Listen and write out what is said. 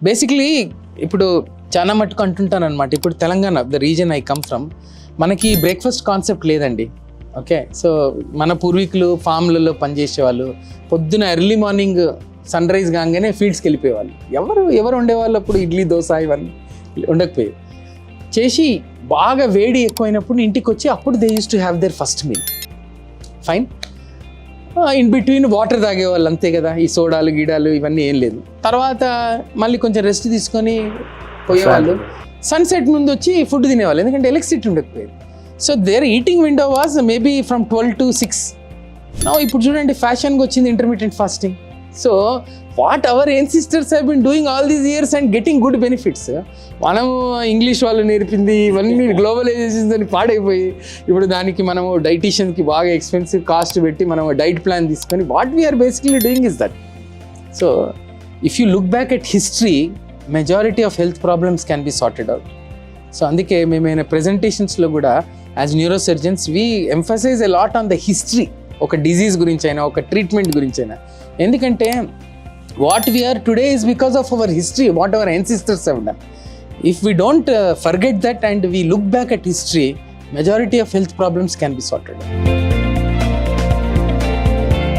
Basically ఇప్పుడు చాలా మట్టుకు అంటుంటాను అనమాట. ఇప్పుడు Telangana, the reason I come from, మనకి బ్రేక్ఫాస్ట్ కాన్సెప్ట్ లేదండి. ఓకే, సో మన పూర్వీకులు ఫామ్లలో పనిచేసేవాళ్ళు, పొద్దున ఎర్లీ మార్నింగ్ సన్ రైజ్ కాగానే ఫీల్డ్స్కి వెళ్ళిపోయేవాళ్ళు. ఎవరు ఉండేవాళ్ళు అప్పుడు? ఇడ్లీ దోశ ఇవన్నీ ఉండకపోయేవి. చేసి బాగా వేడి ఎక్కువైనప్పుడు ఇంటికి వచ్చి అప్పుడు they used to have their first meal. Fine. In between water తాగేవాళ్ళు అంతే కదా, ఈ సోడాలు గీడాలు ఇవన్నీ ఏం లేదు. తర్వాత మళ్ళీ కొంచెం రెస్ట్ తీసుకొని పోయేవాళ్ళు. సన్సెట్ ముందు వచ్చి ఫుడ్ తినేవాళ్ళు, ఎందుకంటే ఎలక్ట్రిసిటీ ఉండకపోయేది. So their eating window was maybe from 12 to 6. ఇప్పుడు చూడండి ఫ్యాషన్కి వచ్చింది intermediate fasting. So what our ancestors have been doing all these years and getting good benefits. మనము ఇంగ్లీష్ వాళ్ళు నేర్పింది ఇవన్నీ గ్లోబలైజేషన్స్ అని పాడైపోయి ఇప్పుడు దానికి మనము డైటీషియన్కి బాగా ఎక్స్పెన్సివ్ కాస్ట్ పెట్టి మనం డైట్ ప్లాన్ తీసుకొని what we are basically doing is that. So if you look back at history, majority of health problems can be sorted out. So అందుకే మేమైనా ప్రెజెంటేషన్స్లో కూడా as neuro surgeons we emphasize a lot on the history. ఒక disease గురించి అయినా, ఒక treatment గురించి అయినా. ఎందుకంటే what we are today is because of our history, what our ancestors have done. If we don't forget that and we look back at history, majority of health problems can be sorted out.